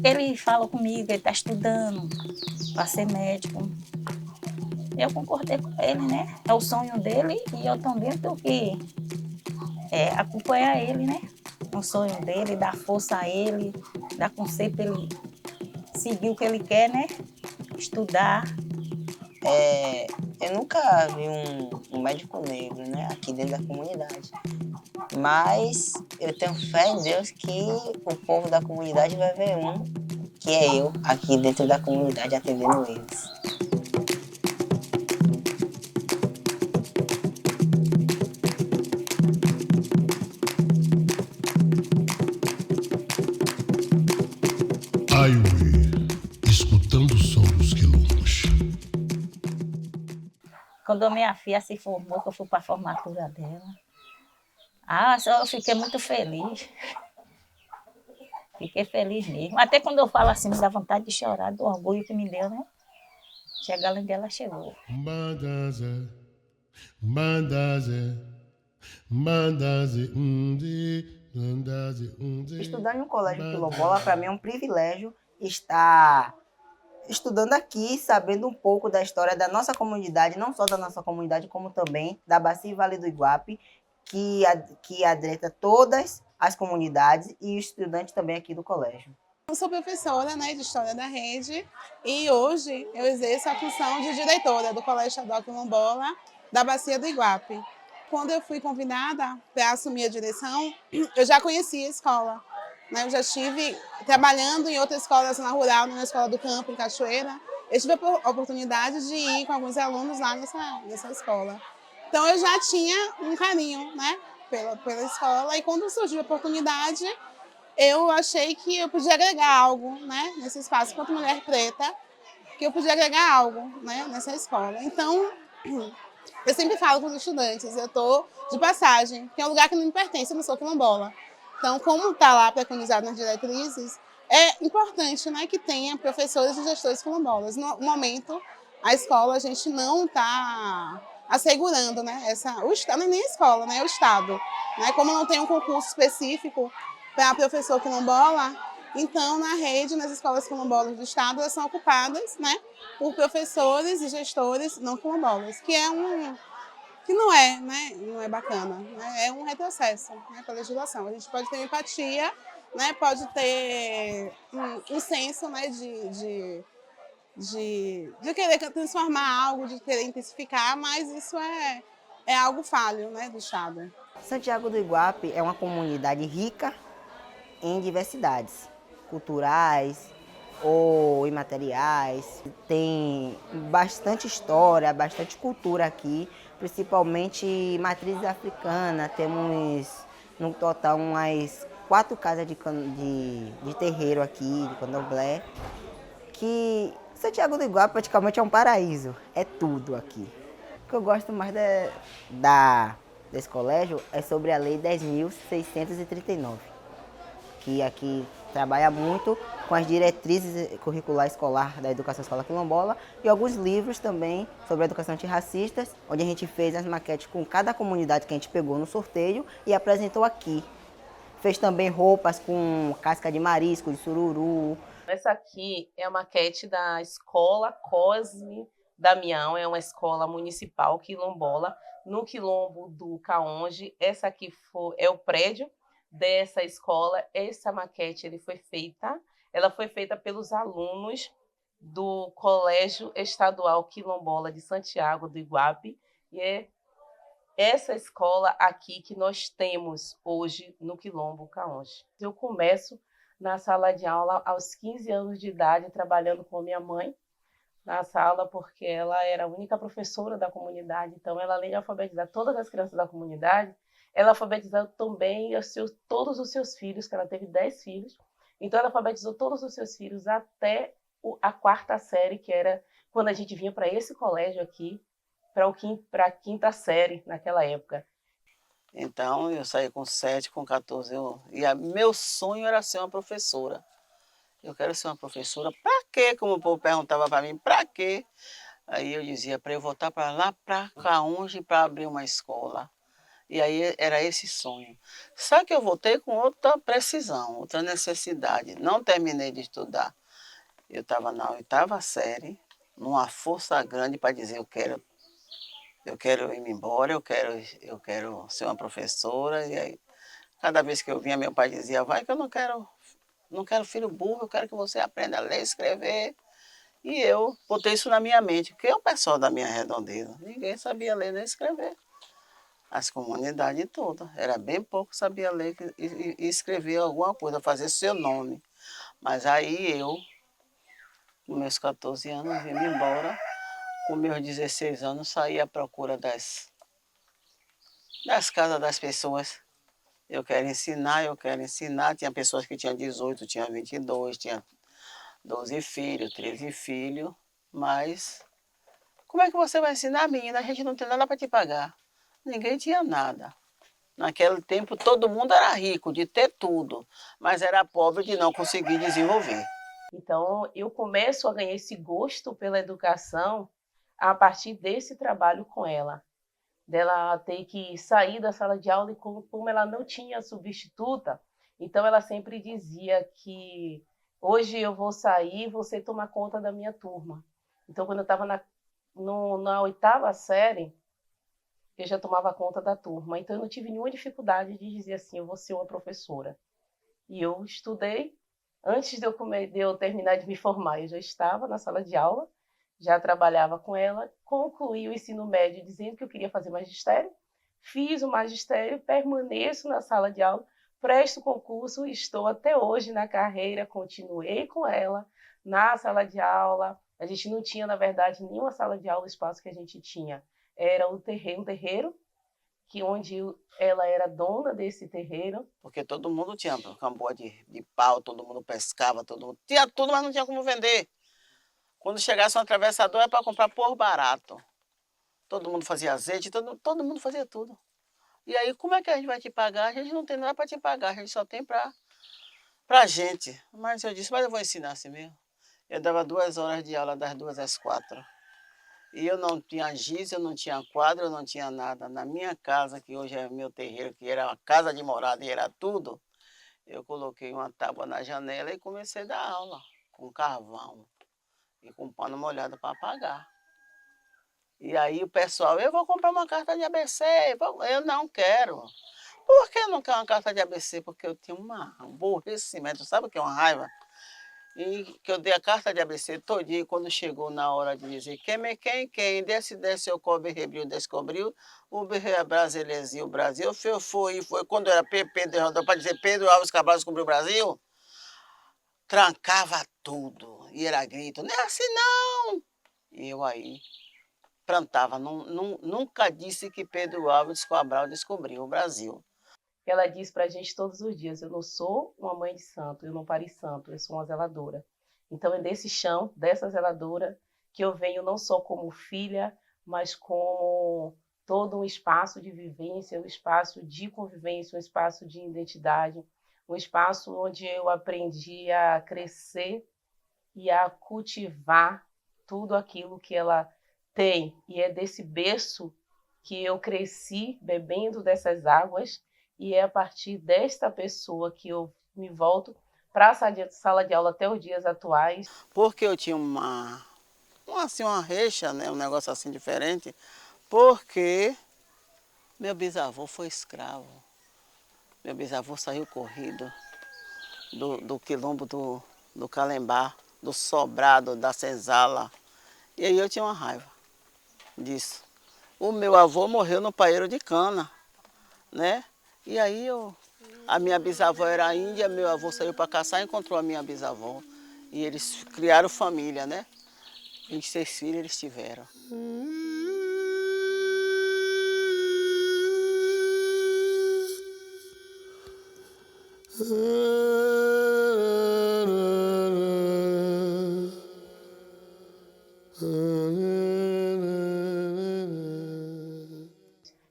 Ele fala comigo, ele está estudando para ser médico. Eu concordei com ele, né? É o sonho dele e eu também tenho que acompanhar ele, né? O sonho dele, dar força a ele, dar conselho para ele seguir o que ele quer, né? Estudar. Eu nunca vi um médico negro, né, aqui dentro da comunidade. Mas eu tenho fé em Deus que o povo da comunidade vai ver um, que é eu, aqui dentro da comunidade, atendendo eles. Highway, escutando o som dos quilombos. Quando a minha filha se formou, que eu fui para a formatura dela, eu fiquei muito feliz. Fiquei feliz mesmo. Até quando eu falo assim, me dá vontade de chorar do orgulho que me deu, né? Chegar onde ela chegou. Mandaze, mandaze, mandaze, mandaze, Estudar em um colégio quilombola, para mim, é um privilégio estar estudando aqui, sabendo um pouco da história da nossa comunidade, não só da nossa comunidade, como também da Bacia e Vale do Iguape, que adreta todas as comunidades e os estudantes também aqui do colégio. Eu sou professora, né, de História da Rede e hoje eu exerço a função de diretora do Colégio Estadual Quilombola da Bacia do Iguape. Quando eu fui convidada para assumir a direção, eu já conhecia a escola. Né? Eu já estive trabalhando em outras escolas na rural, na Escola do Campo, em Cachoeira. Eu tive a oportunidade de ir com alguns alunos lá nessa escola. Então eu já tinha um carinho, né, pela escola e quando surgiu a oportunidade, eu achei que eu podia agregar algo, né, nesse espaço, enquanto mulher preta, que eu podia agregar algo, né, nessa escola. Então, eu sempre falo com os estudantes, eu estou de passagem, que é um lugar que não me pertence, eu não sou quilombola. Então, como está lá preconizado nas diretrizes, é importante, né, que tenha professores e gestores quilombolas. No momento, a escola, a gente não está assegurando, né, o Estado, nem a escola, né, o Estado. Né, como não tem um concurso específico para professor quilombola, então, na rede, nas escolas quilombolas do Estado, elas são ocupadas, né, por professores e gestores não quilombolas, que não é, né, não é bacana, né, é um retrocesso, né, para a legislação. A gente pode ter empatia, né, pode ter um senso, né, de querer transformar algo, de querer intensificar, mas isso é algo falho, né, do Estado. Santiago do Iguape é uma comunidade rica em diversidades culturais ou imateriais. Tem bastante história, bastante cultura aqui, principalmente matrizes africanas. Temos, no total, umas 4 casas de terreiro aqui, de candomblé, que Santiago do Iguape praticamente é um paraíso, é tudo aqui. O que eu gosto mais desse colégio é sobre a Lei 10.639, que aqui trabalha muito com as diretrizes curriculares escolar da educação escolar quilombola e alguns livros também sobre a educação antirracista, onde a gente fez as maquetes com cada comunidade que a gente pegou no sorteio e apresentou aqui. Fez também roupas com casca de marisco, de sururu. Essa aqui é a maquete da Escola Cosme Damião, é uma escola municipal quilombola, no quilombo do Caonde. Essa aqui é o prédio dessa escola. Essa maquete ela foi feita pelos alunos do Colégio Estadual Quilombola de Santiago do Iguape, e é essa escola aqui que nós temos hoje no Quilombo Caonde. Eu começo na sala de aula aos 15 anos de idade, trabalhando com minha mãe na sala, porque ela era a única professora da comunidade. Então, ela, além de alfabetizar todas as crianças da comunidade, ela alfabetizou também todos os seus filhos, que ela teve 10 filhos. Então, ela alfabetizou todos os seus filhos até a 4ª série, que era quando a gente vinha para esse colégio aqui, para a 5ª série naquela época. Então, eu saí com 7, com 14, meu sonho era ser uma professora. Eu quero ser uma professora. Para quê? Como o povo perguntava para mim, para quê? Aí eu dizia, para eu voltar para lá, para Caonde, para abrir uma escola. E aí era esse sonho. Só que eu voltei com outra precisão, outra necessidade. Não terminei de estudar. Eu estava na 8ª série, numa força grande para dizer eu quero ir embora, eu quero ser uma professora. E aí, cada vez que eu vinha, meu pai dizia, vai que eu não quero filho burro, eu quero que você aprenda a ler e escrever. E eu botei isso na minha mente, porque é o pessoal da minha redondeza. Ninguém sabia ler nem escrever. As comunidades todas. Era bem pouco que sabia ler e escrever alguma coisa, fazer seu nome. Mas aí eu, com meus 14 anos, vim embora. Com meus 16 anos, saí à procura das casas das pessoas. Eu quero ensinar, eu quero ensinar. Tinha pessoas que tinham 18, tinha 22, tinha 12 filhos, 13 filhos. Mas como é que você vai ensinar, menina? A gente não tem nada para te pagar. Ninguém tinha nada. Naquele tempo todo mundo era rico de ter tudo, mas era pobre de não conseguir desenvolver. Então, eu começo a ganhar esse gosto pela educação a partir desse trabalho com ela. Dela ter que sair da sala de aula e como ela não tinha substituta, então ela sempre dizia que hoje eu vou sair e você toma conta da minha turma. Então, quando eu estava na 8ª série, eu já tomava conta da turma. Então, eu não tive nenhuma dificuldade de dizer assim, eu vou ser uma professora. E eu estudei, antes de eu terminar de me formar, eu já estava na sala de aula, já trabalhava com ela, concluí o ensino médio dizendo que eu queria fazer magistério, fiz o magistério, permaneço na sala de aula, presto concurso, estou até hoje na carreira, continuei com ela na sala de aula. A gente não tinha, na verdade, nenhuma sala de aula, o espaço que a gente tinha era um terreiro, que onde ela era dona desse terreiro. Porque todo mundo tinha camboa de pau, todo mundo pescava, todo mundo tinha tudo, mas não tinha como vender. Quando chegasse um atravessador era para comprar por barato. Todo mundo fazia azeite, todo mundo fazia tudo. E aí, como é que a gente vai te pagar? A gente não tem nada para te pagar, a gente só tem para gente. Mas eu disse, mas eu vou ensinar assim mesmo. Eu dava 2 horas de aula, das 2 às 4. E eu não tinha giz, eu não tinha quadro, eu não tinha nada. Na minha casa, que hoje é meu terreiro, que era uma casa de morada e era tudo, eu coloquei uma tábua na janela e comecei a dar aula, com carvão e com pano molhado para apagar. E aí o pessoal, eu vou comprar uma carta de ABC, eu não quero. Por que eu não quero uma carta de ABC? Porque eu tinha um aborrecimento, sabe o que é uma raiva? E que eu dei a carta de ABC todinha, e quando chegou na hora de dizer quem, desce, o cobre, rebriu, descobriu, o brasileirinho, o Brasil, foi, quando era Pedro, para dizer Pedro Alves Cabral descobriu o Brasil, trancava tudo, e era grito, não é assim não! E eu aí plantava, nunca disse que Pedro Alves Cabral descobriu o Brasil. Ela diz para a gente todos os dias, eu não sou uma mãe de santo, eu não pari santo, eu sou uma zeladora. Então é desse chão, dessa zeladora, que eu venho não só como filha, mas como todo um espaço de vivência, um espaço de convivência, um espaço de identidade, um espaço onde eu aprendi a crescer e a cultivar tudo aquilo que ela tem. E é desse berço que eu cresci bebendo dessas águas, e é a partir desta pessoa que eu me volto para a sala de aula até os dias atuais. Porque eu tinha uma reixa, né, um negócio assim diferente, porque meu bisavô foi escravo. Meu bisavô saiu corrido do quilombo do Calembá, do Sobrado, da Senzala. E aí eu tinha uma raiva disso. O meu avô morreu no paeiro de cana, né? E aí a minha bisavó era índia, meu avô saiu para caçar e encontrou a minha bisavó. E eles criaram família, né? 26 filhos eles tiveram.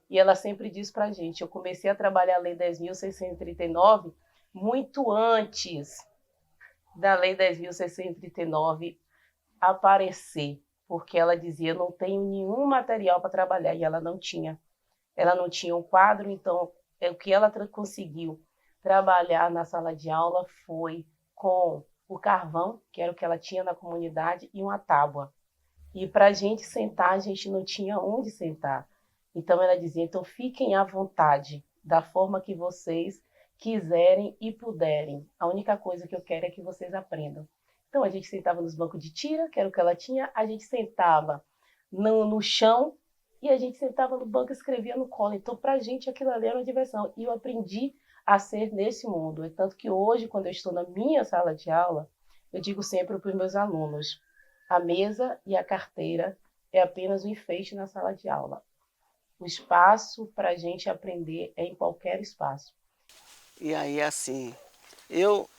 E ela sempre diz para a gente, eu comecei a trabalhar a Lei 10.639 muito antes da Lei 10.639 aparecer, porque ela dizia, não tenho nenhum material para trabalhar, e ela não tinha. Ela não tinha um quadro, então o que ela conseguiu trabalhar na sala de aula foi com o carvão, que era o que ela tinha na comunidade, e uma tábua. E para a gente sentar, a gente não tinha onde sentar. Então ela dizia, então fiquem à vontade, da forma que vocês quiserem e puderem. A única coisa que eu quero é que vocês aprendam. Então a gente sentava nos bancos de tira, que era o que ela tinha, a gente sentava no chão e a gente sentava no banco e escrevia no colo. Então para a gente aquilo ali era uma diversão. E eu aprendi a ser nesse mundo. É tanto que hoje, quando eu estou na minha sala de aula, eu digo sempre para os meus alunos, a mesa e a carteira é apenas um enfeite na sala de aula. O espaço para a gente aprender é em qualquer espaço. E aí, assim, eu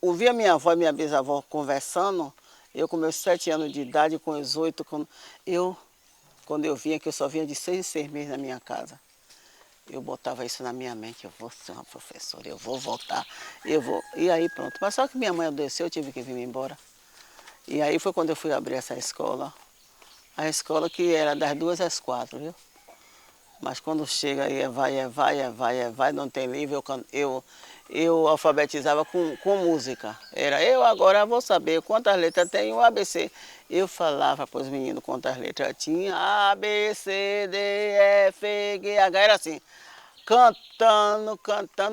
ouvi a minha avó e minha bisavó conversando, eu com meus 7 anos de idade, com os 8, quando eu vinha, que eu só vinha de 6 em 6 meses na minha casa, eu botava isso na minha mente, eu vou ser uma professora, eu vou voltar, eu vou. E aí pronto. Mas só que minha mãe adoeceu, eu tive que vir embora. E aí foi quando eu fui abrir essa escola, a escola que era das 2 às 4, viu? Mas quando chega aí, vai, não tem livro, eu alfabetizava com música. Era eu agora vou saber quantas letras tem o ABC. Eu falava para os meninos quantas letras tinha, A, B, C, D, F, G, H, era assim. Cantando,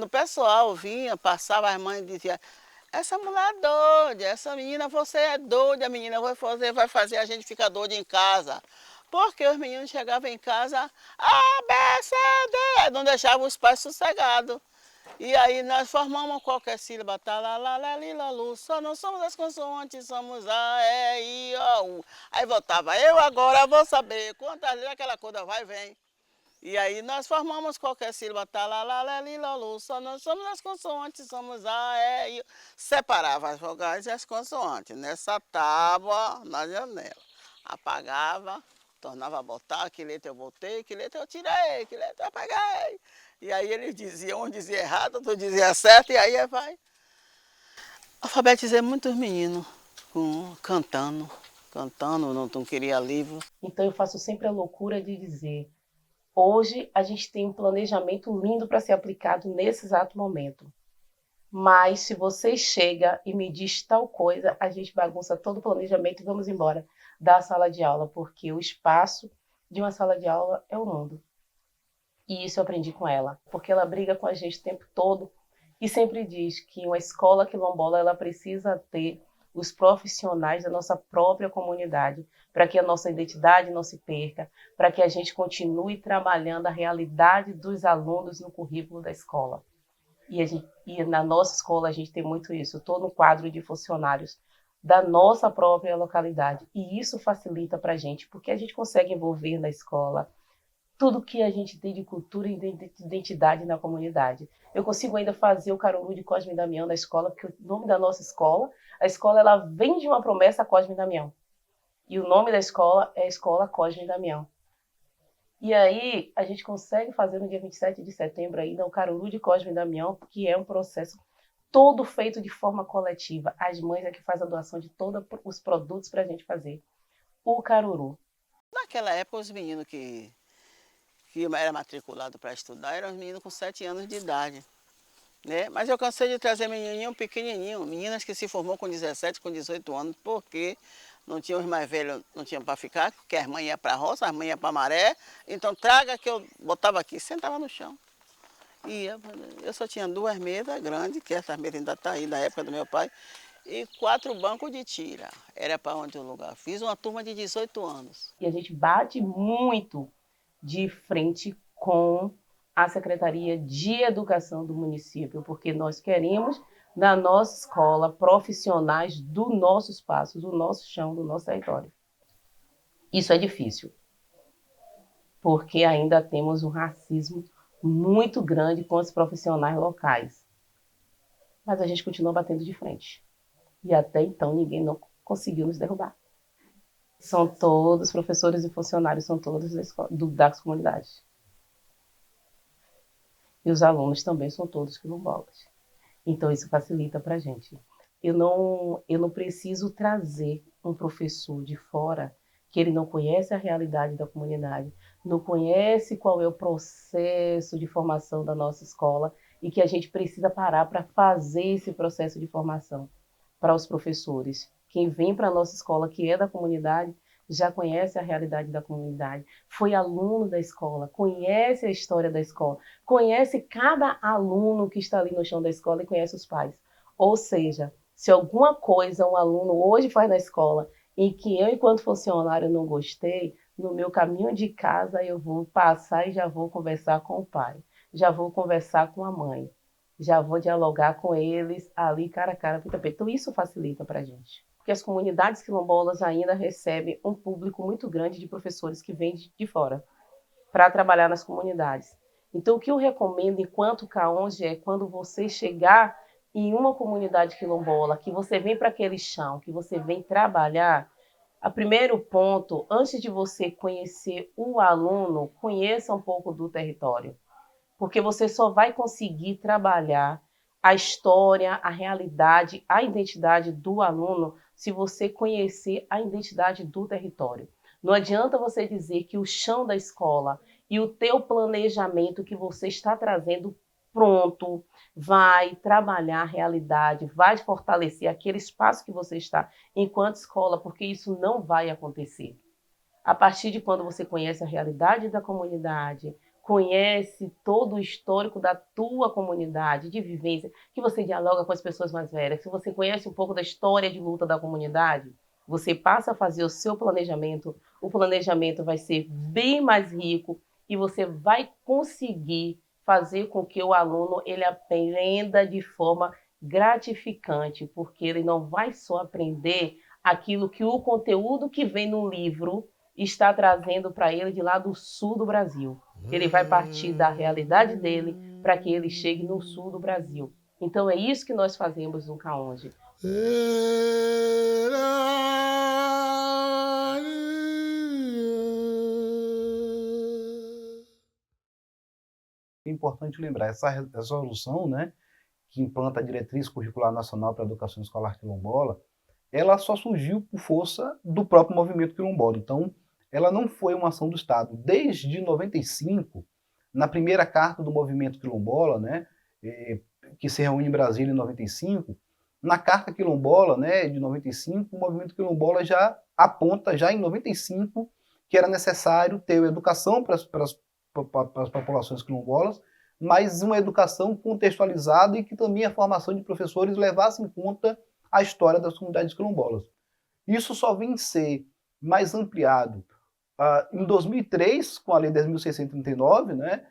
o pessoal vinha, passava as mães e dizia, essa mulher é doida, essa menina, você é doida, menina, vai fazer a gente ficar doida em casa. Porque os meninos chegavam em casa, A, B, C, D, não deixavam os pais sossegados. E aí nós formamos qualquer sílaba, tá, lá, lá, li, lá, lu, só não somos as consoantes, somos A, E, I, O, U. Aí voltava, eu agora vou saber quantas letras aquela coisa vai e vem. E aí nós formamos qualquer sílaba, tá, lá, li, lá, lu, só não somos as consoantes, somos A, E, I, O. Separava as vogais e as consoantes nessa tábua na janela. Apagava, tornava a botar, que letra eu botei, que letra eu tirei, que letra eu apaguei. E aí eles diziam, um dizia errado, outro dizia certo, e aí vai. Alfabetizei muitos meninos cantando, não queria livro. Então eu faço sempre a loucura de dizer, hoje a gente tem um planejamento lindo para ser aplicado nesse exato momento. Mas se você chega e me diz tal coisa, a gente bagunça todo o planejamento e vamos embora da sala de aula, porque o espaço de uma sala de aula é o mundo. E isso eu aprendi com ela, porque ela briga com a gente o tempo todo e sempre diz que uma escola quilombola ela precisa ter os profissionais da nossa própria comunidade, para que a nossa identidade não se perca, para que a gente continue trabalhando a realidade dos alunos no currículo da escola. E na nossa escola a gente tem muito isso. Eu estou no quadro de funcionários da nossa própria localidade. E isso facilita para a gente, porque a gente consegue envolver na escola tudo que a gente tem de cultura e de identidade na comunidade. Eu consigo ainda fazer o Caruru de Cosme e Damião na escola, porque o nome da nossa escola, a escola ela vem de uma promessa a Cosme e Damião. E o nome da escola é a Escola Cosme e Damião. E aí a gente consegue fazer no dia 27 de setembro ainda o Caruru de Cosme e Damião, que é um processo todo feito de forma coletiva. As mães é que fazem a doação de todos os produtos para a gente fazer o Caruru. Naquela época os meninos que era matriculado para estudar eram os meninos com 7 anos de idade. Né? Mas eu cansei de trazer menininho pequenininho, meninas que se formou com 17, com 18 anos, porque não tinham os mais velhos, não tinham para ficar, porque as mães iam para a roça, as mães iam para a maré, então traga que eu botava aqui, sentava no chão. E eu só tinha 2 mesas grandes, que essa mesa ainda está aí, da época do meu pai, e 4 bancos de tira, era para onde o lugar. Fiz uma turma de 18 anos. E a gente bate muito de frente com a Secretaria de Educação do município, porque nós queremos, na nossa escola, profissionais do nosso espaço, do nosso chão, do nosso território. Isso é difícil, porque ainda temos um racismo muito grande com os profissionais locais. Mas a gente continua batendo de frente. E até então ninguém não conseguiu nos derrubar. São todos professores e funcionários, são todos das comunidades. E os alunos também são todos quilombolas. Então isso facilita para a gente. Eu não preciso trazer um professor de fora que ele não conhece a realidade da comunidade, não conhece qual é o processo de formação da nossa escola e que a gente precisa parar para fazer esse processo de formação para os professores. Quem vem para a nossa escola, que é da comunidade, já conhece a realidade da comunidade, foi aluno da escola, conhece a história da escola, conhece cada aluno que está ali no chão da escola e conhece os pais. Ou seja, se alguma coisa um aluno hoje faz na escola e que eu, enquanto funcionário, não gostei, no meu caminho de casa eu vou passar e já vou conversar com o pai, já vou conversar com a mãe, já vou dialogar com eles ali cara a cara, peito a peito. Então isso facilita para a gente. Porque as comunidades quilombolas ainda recebem um público muito grande de professores que vêm de fora para trabalhar nas comunidades. Então o que eu recomendo enquanto CAONG é quando você chegar em uma comunidade quilombola, que você vem para aquele chão, que você vem trabalhar, o primeiro ponto, antes de você conhecer o aluno, conheça um pouco do território. Porque você só vai conseguir trabalhar a história, a realidade, a identidade do aluno se você conhecer a identidade do território. Não adianta você dizer que o chão da escola e o teu planejamento que você está trazendo pronto vai trabalhar a realidade, vai fortalecer aquele espaço que você está enquanto escola, porque isso não vai acontecer. A partir de quando você conhece a realidade da comunidade, conhece todo o histórico da tua comunidade, de vivência, que você dialoga com as pessoas mais velhas, se você conhece um pouco da história de luta da comunidade, você passa a fazer o seu planejamento, o planejamento vai ser bem mais rico e você vai conseguir fazer com que o aluno ele aprenda de forma gratificante, porque ele não vai só aprender aquilo que o conteúdo que vem no livro está trazendo para ele de lá do sul do Brasil. Ele vai partir da realidade dele para que ele chegue no sul do Brasil. Então é isso que nós fazemos no CAONG. É importante lembrar, essa resolução, né, que implanta a Diretriz Curricular Nacional para a Educação Escolar Quilombola, ela só surgiu por força do próprio movimento quilombola. Então, ela não foi uma ação do Estado. Desde 95, na primeira carta do movimento quilombola, né, que se reúne em Brasília em 95, na carta quilombola, né, de 95, o movimento quilombola já aponta, já em 95, que era necessário ter educação para as populações quilombolas, mas uma educação contextualizada e que também a formação de professores levasse em conta a história das comunidades quilombolas. Isso só vem ser mais ampliado em 2003, com a Lei 10.639, né?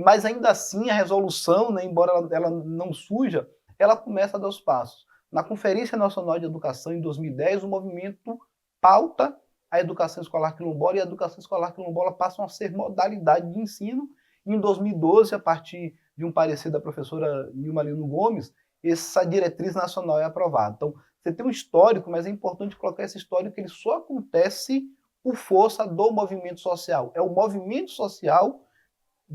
Mas ainda assim a resolução, né, embora ela não surja, ela começa a dar os passos. Na Conferência Nacional de Educação, em 2010, o movimento pauta a educação escolar quilombola e a educação escolar quilombola passam a ser modalidade de ensino. Em 2012, a partir de um parecer da professora Nilma Lino Gomes, essa diretriz nacional é aprovada. Então, você tem um histórico, mas é importante colocar esse histórico que ele só acontece por força do movimento social. É o movimento social,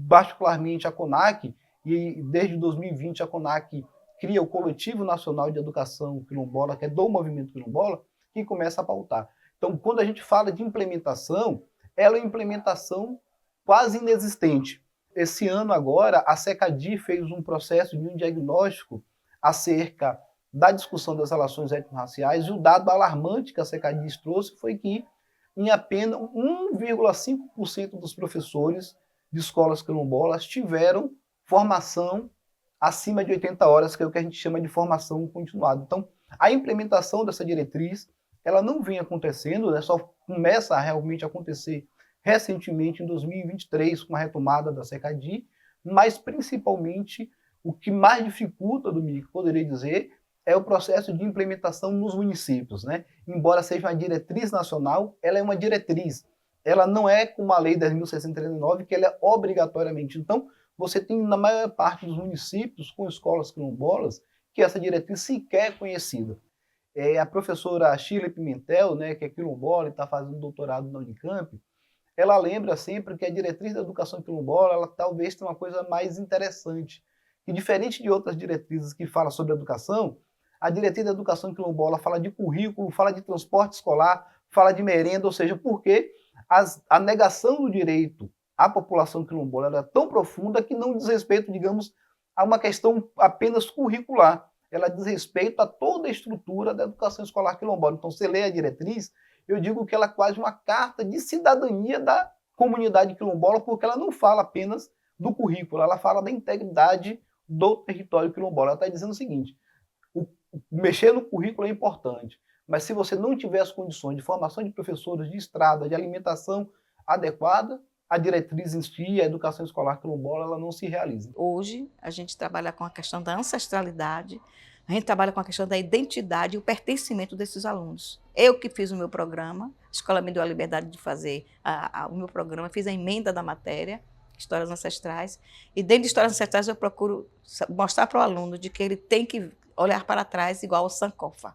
particularmente a CONAC, e desde 2020 a CONAC cria o Coletivo Nacional de Educação Quilombola, que é do movimento quilombola, que começa a pautar. Então, quando a gente fala de implementação, ela é uma implementação quase inexistente. Esse ano agora, a SECADI fez um processo de um diagnóstico acerca da discussão das relações étnico-raciais, e o dado alarmante que a SECADI trouxe foi que em apenas 1,5% dos professores de escolas quilombolas tiveram formação acima de 80 horas, que é o que a gente chama de formação continuada. Então, a implementação dessa diretriz, ela não vem acontecendo, né, só começa a realmente acontecer recentemente, em 2023, com a retomada da SECADI, mas principalmente o que mais dificulta, Dominique, poderia dizer, é o processo de implementação nos municípios, né? Embora seja uma diretriz nacional, ela é uma diretriz. Ela não é como a Lei 10.639, que ela é obrigatoriamente. Então, você tem na maior parte dos municípios, com escolas quilombolas, que essa diretriz sequer é conhecida. A professora Shirley Pimentel, né, que é quilombola e está fazendo doutorado na Unicamp, ela lembra sempre que a diretriz da educação quilombola, ela talvez tenha uma coisa mais interessante, que diferente de outras diretrizes que falam sobre educação, A diretriz da educação quilombola fala de currículo, fala de transporte escolar, fala de merenda, ou seja, porque a negação do direito à população quilombola ela é tão profunda que não diz respeito, digamos, a uma questão apenas curricular. Ela diz respeito a toda a estrutura da educação escolar quilombola. Então, você lê a diretriz, eu digo que ela é quase uma carta de cidadania da comunidade quilombola, porque ela não fala apenas do currículo, ela fala da integridade do território quilombola. Ela está dizendo o seguinte, mexer no currículo é importante, mas se você não tiver as condições de formação de professores, de estrada, de alimentação adequada, a diretriz em si, a educação escolar quilombola, ela não se realiza. Hoje, a gente trabalha com a questão da ancestralidade, a gente trabalha com a questão da identidade e o pertencimento desses alunos. Eu que fiz o meu programa, a escola me deu a liberdade de fazer o meu programa, fiz a emenda da matéria, Histórias Ancestrais, e dentro de Histórias Ancestrais eu procuro mostrar para o aluno de que ele tem que olhar para trás igual ao Sankofa,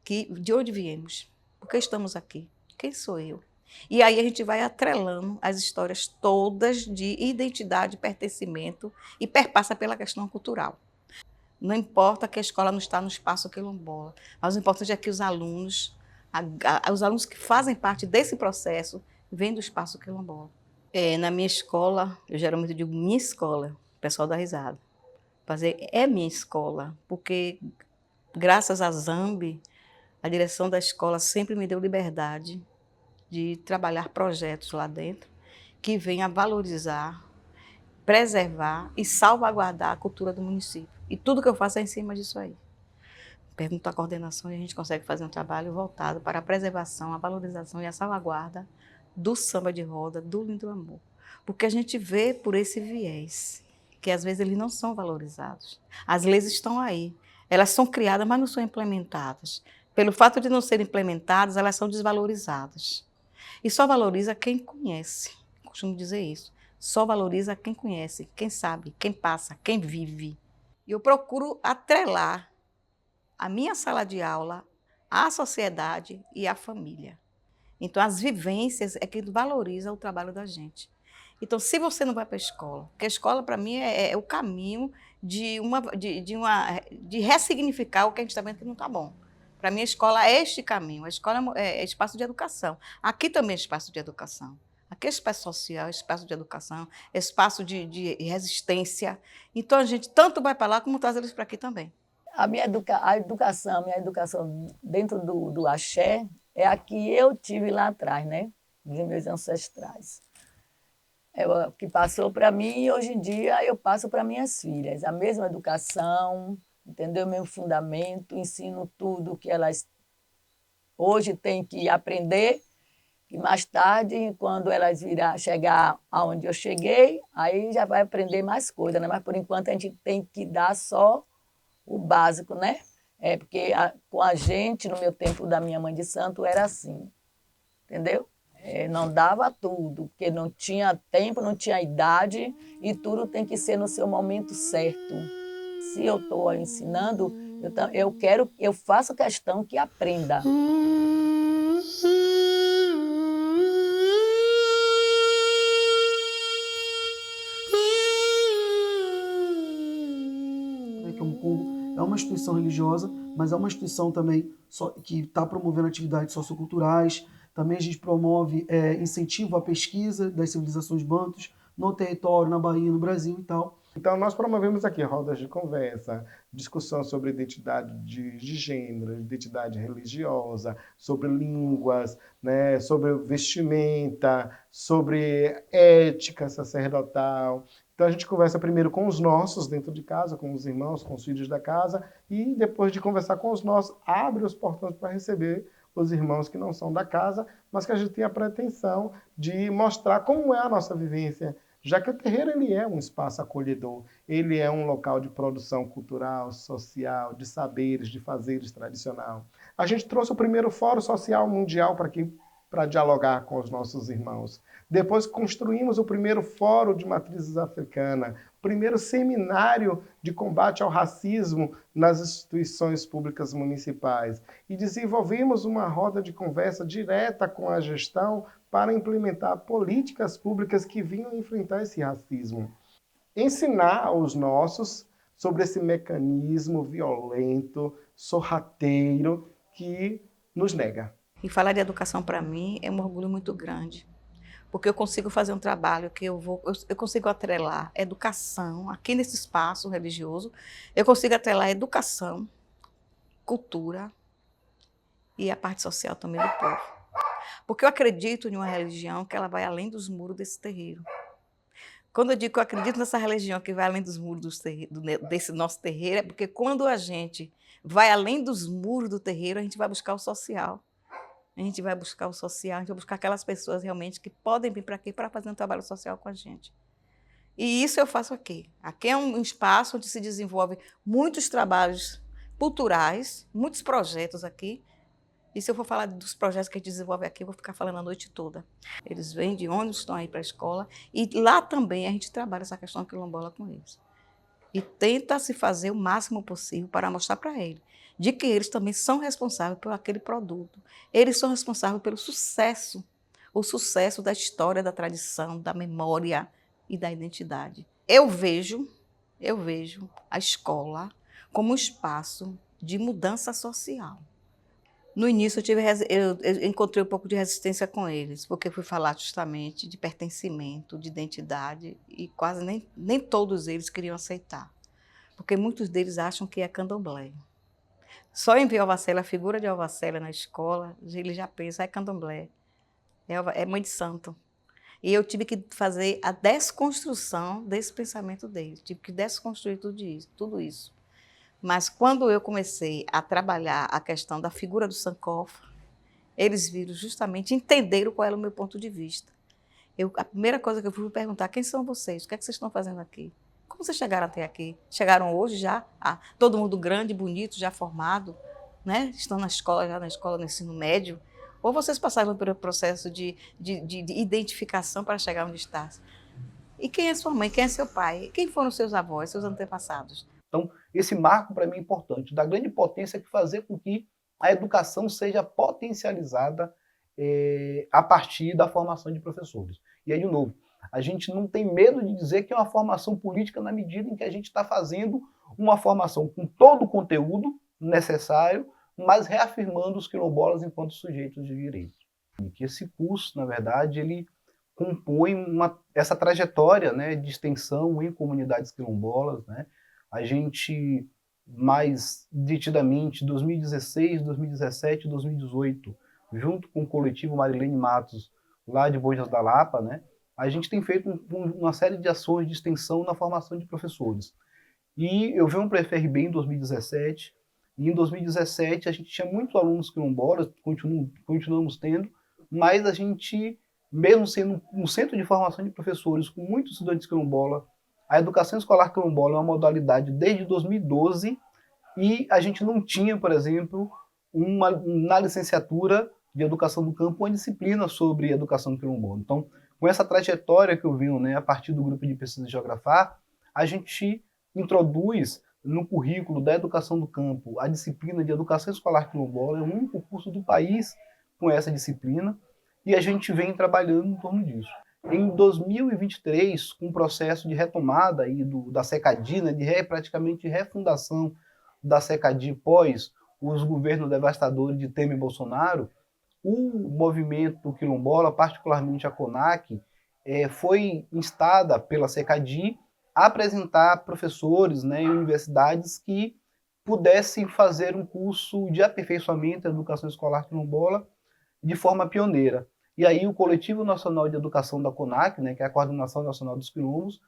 que de onde viemos, por que estamos aqui, quem sou eu? E aí a gente vai atrelando as histórias todas de identidade, pertencimento e perpassa pela questão cultural. Não importa que a escola não está no espaço quilombola, mas o importante é que os alunos que fazem parte desse processo vêm do espaço quilombola. Na minha escola, eu geralmente digo minha escola, o pessoal dá risada. É minha escola, porque graças à Zambi, a direção da escola sempre me deu liberdade de trabalhar projetos lá dentro que venham a valorizar, preservar e salvaguardar a cultura do município. E tudo que eu faço é em cima disso aí. Pergunto à coordenação e a gente consegue fazer um trabalho voltado para a preservação, a valorização e a salvaguarda do samba de roda, do Lindo Amor. Porque a gente vê por esse viés, que às vezes eles não são valorizados. As leis estão aí, elas são criadas, mas não são implementadas. Pelo fato de não serem implementadas, elas são desvalorizadas. E só valoriza quem conhece, costumo dizer isso. Só valoriza quem conhece, quem sabe, quem passa, quem vive. E eu procuro atrelar a minha sala de aula à sociedade e à família. Então, as vivências é que valoriza o trabalho da gente. Então, se você não vai para a escola, porque a escola, para mim, é o caminho de ressignificar o que a gente está vendo que não está bom. Para mim, a escola é este caminho. A escola é espaço de educação. Aqui também é espaço de educação. Aqui é espaço social, espaço de educação, espaço de resistência. Então, a gente tanto vai para lá como traz eles para aqui também. A minha educação dentro do axé é a que eu tive lá atrás, né? Dos meus ancestrais. É o que passou para mim e hoje em dia eu passo para minhas filhas. A mesma educação, entendeu? Meu fundamento, ensino tudo que elas hoje têm que aprender, e mais tarde, quando elas chegar aonde eu cheguei, aí já vai aprender mais coisas, né? Mas por enquanto a gente tem que dar só o básico, né? Porque com a gente, no meu tempo da minha mãe de santo, era assim, entendeu? Não dava tudo, porque não tinha tempo, não tinha idade, e tudo tem que ser no seu momento certo. Se eu estou ensinando, eu faço questão que aprenda. É uma instituição religiosa, mas é uma instituição também que está promovendo atividades socioculturais. Também a gente promove incentivo à pesquisa das civilizações bantus no território, na Bahia, no Brasil e tal. Então, nós promovemos aqui rodas de conversa, discussão sobre identidade de gênero, identidade religiosa, sobre línguas, né, sobre vestimenta, sobre ética sacerdotal. Então, a gente conversa primeiro com os nossos dentro de casa, com os irmãos, com os filhos da casa, e depois de conversar com os nossos, abre os portões para receber os irmãos que não são da casa, mas que a gente tem a pretensão de mostrar como é a nossa vivência, já que o terreiro ele é um espaço acolhedor, ele é um local de produção cultural, social, de saberes, de fazeres tradicional. A gente trouxe o primeiro Fórum Social Mundial para dialogar com os nossos irmãos. Depois construímos o primeiro Fórum de Matrizes Africana, o primeiro seminário de combate ao racismo nas instituições públicas municipais. E desenvolvemos uma roda de conversa direta com a gestão para implementar políticas públicas que vinham enfrentar esse racismo. Ensinar aos nossos sobre esse mecanismo violento, sorrateiro que nos nega. E falar de educação para mim é um orgulho muito grande, porque eu consigo fazer um trabalho que eu consigo atrelar educação, aqui nesse espaço religioso, eu consigo atrelar educação, cultura e a parte social também do povo. Porque eu acredito em uma religião que ela vai além dos muros desse terreiro. Quando eu digo que eu acredito nessa religião que vai além dos muros desse nosso terreiro, é porque quando a gente vai além dos muros do terreiro, a gente vai buscar o social. A gente vai buscar o social, a gente vai buscar aquelas pessoas realmente que podem vir para aqui para fazer um trabalho social com a gente. E isso eu faço aqui. Aqui é um espaço onde se desenvolve muitos trabalhos culturais, muitos projetos aqui. E se eu for falar dos projetos que a gente desenvolve aqui, eu vou ficar falando a noite toda. Eles vêm de ônibus, estão aí para a escola, e lá também a gente trabalha essa questão quilombola com eles. E tenta se fazer o máximo possível para mostrar para eles de que eles também são responsáveis por aquele produto. Eles são responsáveis pelo sucesso, o sucesso da história, da tradição, da memória e da identidade. Eu vejo a escola como um espaço de mudança social. No início eu encontrei um pouco de resistência com eles, porque eu fui falar justamente de pertencimento, de identidade, e quase nem todos eles queriam aceitar, porque muitos deles acham que é candomblé. Só em ver a figura de Alvacélia na escola, ele já pensa, é candomblé, é mãe de santo. E eu tive que fazer a desconstrução desse pensamento deles, tive que desconstruir tudo isso. Mas quando eu comecei a trabalhar a questão da figura do Sankofa, eles viram justamente, entenderam qual era o meu ponto de vista. A primeira coisa que eu fui perguntar, quem são vocês? O que é que vocês estão fazendo aqui? Como vocês chegaram até aqui? Chegaram hoje já? Todo mundo grande, bonito, já formado, né? Estão na escola, já na escola, no ensino médio? Ou vocês passaram pelo processo de identificação para chegar onde está? E quem é sua mãe? Quem é seu pai? Quem foram seus avós, seus antepassados? Então, esse marco para mim é importante, da grande potência que fazer com que a educação seja potencializada a partir da formação de professores. E aí, de novo, a gente não tem medo de dizer que é uma formação política na medida em que a gente está fazendo uma formação com todo o conteúdo necessário, mas reafirmando os quilombolas enquanto sujeitos de direito. E que esse curso, na verdade, ele compõe essa trajetória, né, de extensão em comunidades quilombolas, né? A gente, mais detidamente, 2016, 2017, 2018, junto com o coletivo Marilene Matos, lá de Bojas da Lapa, né, a gente tem feito uma série de ações de extensão na formação de professores. E eu venho para a FRB em 2017, e em 2017 a gente tinha muitos alunos quilombolas, continuamos tendo, mas a gente, mesmo sendo um centro de formação de professores com muitos estudantes quilombolas, a educação escolar quilombola é uma modalidade desde 2012 e a gente não tinha, por exemplo, na licenciatura de educação do campo uma disciplina sobre educação quilombola. Então, com essa trajetória que eu venho, né, a partir do grupo de pesquisa de Geografar, a gente introduz no currículo da educação do campo a disciplina de educação escolar quilombola, é o único curso do país com essa disciplina, e a gente vem trabalhando em torno disso. Em 2023, com o processo de retomada aí da SECADI, né, praticamente refundação da SECADI pós os governos devastadores de Temer e Bolsonaro, o movimento quilombola, particularmente a CONAC, foi instada pela SECADI a apresentar professores, né, em universidades que pudessem fazer um curso de aperfeiçoamento da educação escolar quilombola de forma pioneira. E aí o Coletivo Nacional de Educação da CONAC, né, que é a Coordenação Nacional dos Quilombos,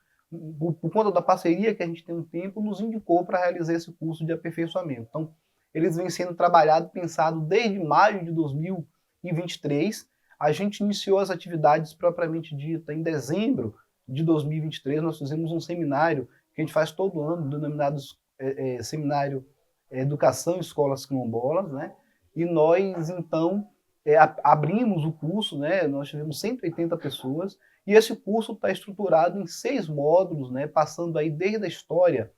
por conta da parceria que a gente tem um tempo, nos indicou para realizar esse curso de aperfeiçoamento. Então, eles vêm sendo trabalhados, pensados desde maio de 2023. A gente iniciou as atividades propriamente dita em dezembro de 2023. Nós fizemos um seminário que a gente faz todo ano, denominado Seminário Educação em Escolas Quilombolas, né? E nós, então, abrimos o curso, né? Nós tivemos 180 pessoas, e esse curso está estruturado em 6 módulos, né? Passando aí desde a história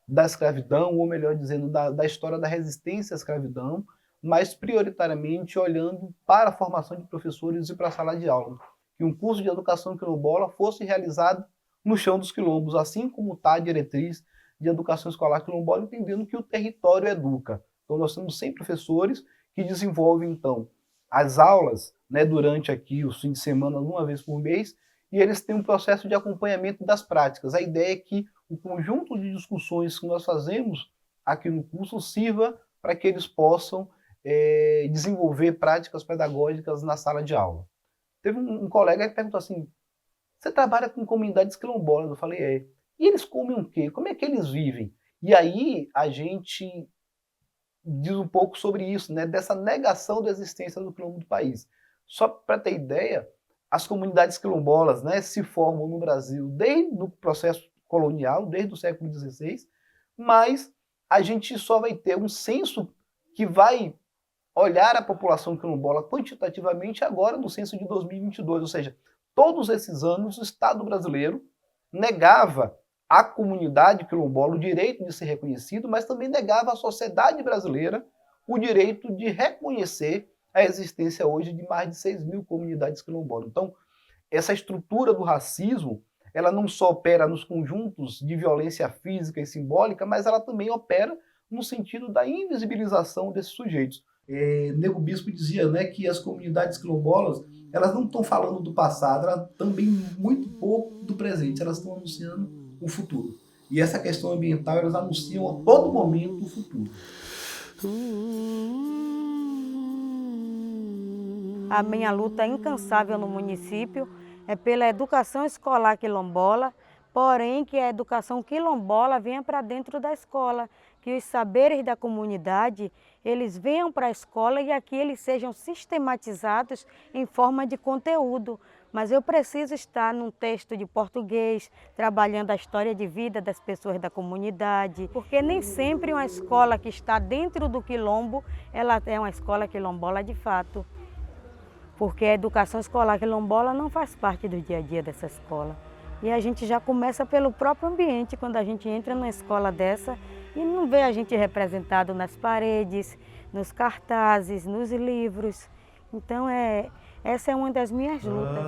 da escravidão, ou melhor dizendo, da história da resistência à escravidão, mas prioritariamente olhando para a formação de professores e para a sala de aula. Que um curso de educação quilombola fosse realizado no chão dos quilombos, assim como está a diretriz de educação escolar quilombola, entendendo que o território educa. Então, nós temos 100 professores que desenvolvem, então, as aulas, né, durante aqui os fins de semana, uma vez por mês, e eles têm um processo de acompanhamento das práticas. A ideia é que o conjunto de discussões que nós fazemos aqui no curso sirva para que eles possam desenvolver práticas pedagógicas na sala de aula. Teve um colega que perguntou assim, você trabalha com comunidades quilombolas? Eu falei, é. E eles comem o quê? Como é que eles vivem? E aí a gente diz um pouco sobre isso, né? Dessa negação da existência do quilombo do país. Só para ter ideia, as comunidades quilombolas, né, se formam no Brasil desde o processo colonial, desde o século XVI, mas a gente só vai ter um censo que vai olhar a população quilombola quantitativamente agora no censo de 2022, ou seja, todos esses anos o Estado brasileiro negava à comunidade quilombola o direito de ser reconhecido, mas também negava à sociedade brasileira o direito de reconhecer a existência hoje de mais de 6.000 comunidades quilombolas. Então, essa estrutura do racismo, ela não só opera nos conjuntos de violência física e simbólica, mas ela também opera no sentido da invisibilização desses sujeitos. Nego Bispo dizia, né, que as comunidades quilombolas, elas não estão falando do passado, elas também muito pouco do presente, elas estão anunciando o futuro. E essa questão ambiental, elas anunciam a todo momento o futuro. A minha luta incansável no município é pela educação escolar quilombola, porém que a educação quilombola venha para dentro da escola, que os saberes da comunidade, eles venham para a escola e aqui eles sejam sistematizados em forma de conteúdo. Mas eu preciso estar num texto de português, trabalhando a história de vida das pessoas da comunidade, porque nem sempre uma escola que está dentro do quilombo, ela é uma escola quilombola de fato. Porque a educação escolar quilombola não faz parte do dia a dia dessa escola. E a gente já começa pelo próprio ambiente, quando a gente entra numa escola dessa e não vê a gente representado nas paredes, nos cartazes, nos livros. Então, essa é uma das minhas lutas.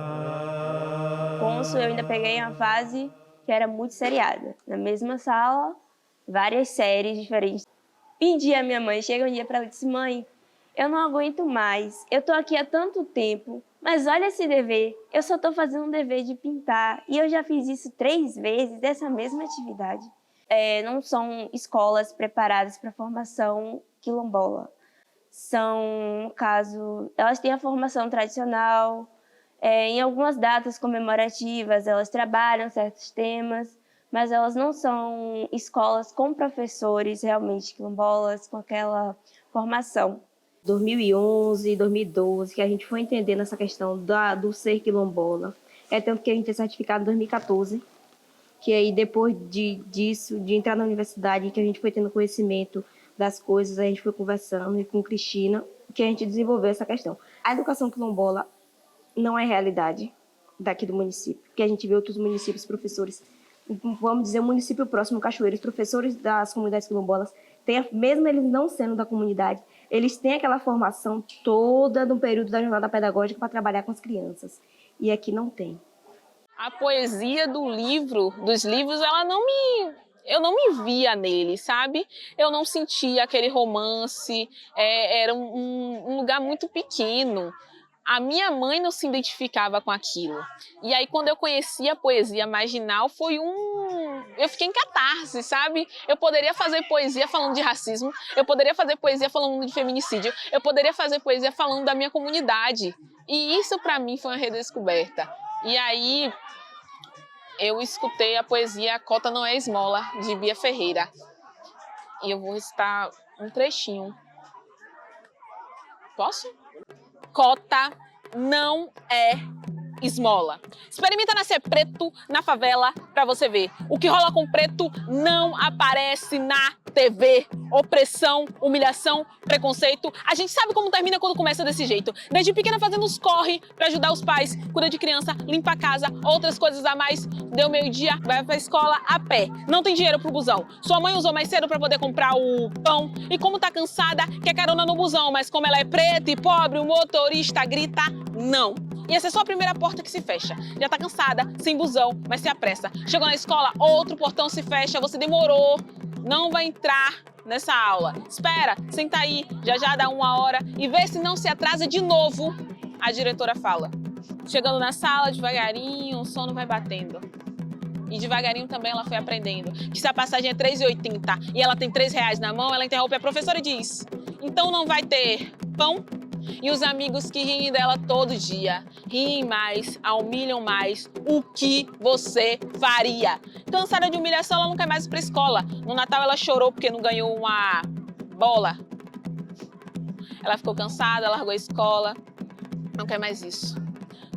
Consul, eu ainda peguei uma fase que era muito seriada. Na mesma sala, várias séries diferentes. Pedi à minha mãe, chega um dia para ela e disse, mãe, eu não aguento mais, eu estou aqui há tanto tempo, mas olha esse dever, eu só estou fazendo um dever de pintar e eu já fiz isso 3 vezes, dessa mesma atividade. Não são escolas preparadas para formação quilombola. São, no caso, elas têm a formação tradicional, em algumas datas comemorativas elas trabalham certos temas, mas elas não são escolas com professores realmente quilombolas, com aquela formação. 2011, 2012, que a gente foi entendendo essa questão do ser quilombola. Tanto que a gente é certificado em 2014, que aí depois disso, de entrar na universidade, que a gente foi tendo conhecimento das coisas, a gente foi conversando com Cristina, que a gente desenvolveu essa questão. A educação quilombola não é realidade daqui do município, porque a gente vê outros municípios, professores, vamos dizer, o município próximo, Cachoeiras, professores das comunidades quilombolas, mesmo eles não sendo da comunidade, eles têm aquela formação toda no período da jornada pedagógica para trabalhar com as crianças. E aqui não tem. A poesia dos livros, eu não me via nele, sabe? Eu não sentia aquele romance, era um lugar muito pequeno. A minha mãe não se identificava com aquilo. E aí, quando eu conheci a poesia marginal, eu fiquei em catarse, sabe? Eu poderia fazer poesia falando de racismo, eu poderia fazer poesia falando de feminicídio, eu poderia fazer poesia falando da minha comunidade. E isso, para mim, foi uma redescoberta. E aí, eu escutei a poesia Cota Não É Esmola, de Bia Ferreira. E eu vou recitar um trechinho. Posso? Cota não é esmola. Experimenta nascer preto na favela pra você ver. O que rola com preto não aparece na TV. Opressão, humilhação, preconceito. A gente sabe como termina quando começa desse jeito. Desde pequena fazendo os corre pra ajudar os pais, cuida de criança, limpa a casa, outras coisas a mais. Deu meio-dia, vai pra escola a pé. Não tem dinheiro pro busão. Sua mãe usou mais cedo pra poder comprar o pão. E como tá cansada, quer carona no busão. Mas como ela é preta e pobre, o motorista grita não. E essa é só a primeira porta que se fecha. Já tá cansada, sem busão, mas se apressa. Chegou na escola, outro portão se fecha, você demorou, não vai entrar nessa aula. Espera, senta aí, já já dá 1 hora e vê se não se atrasa de novo, a diretora fala. Chegando na sala, devagarinho, o sono vai batendo. E devagarinho também ela foi aprendendo que se a passagem é R$3,80 e ela tem R$3 na mão, ela interrompe a professora e diz: então não vai ter pão? E os amigos que riem dela todo dia, riem mais, a humilham mais, o que você faria? Cansada de humilhação, ela não quer mais ir pra escola. No Natal ela chorou porque não ganhou uma bola. Ela ficou cansada, largou a escola, não quer mais isso.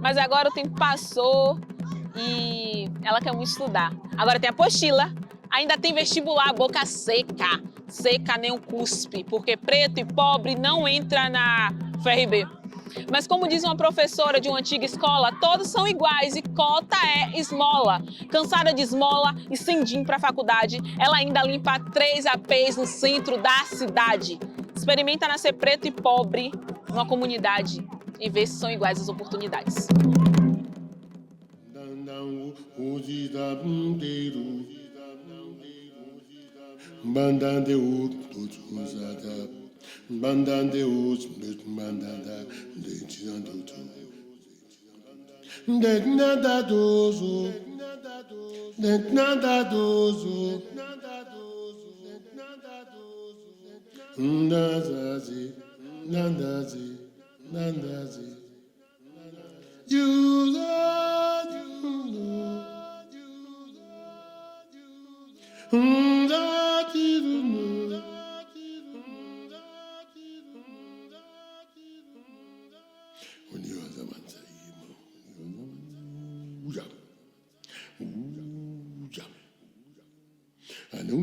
Mas agora o tempo passou e ela quer muito estudar. Agora tem apostila, ainda tem vestibular, boca seca, seca nem um cuspe, porque preto e pobre não entra na FRB. Mas como diz uma professora de uma antiga escola, todos são iguais e cota é esmola. Cansada de esmola e sem din para a faculdade, ela ainda limpa 3 APs no centro da cidade. Experimenta nascer preto e pobre numa comunidade e vê se são iguais as oportunidades. I know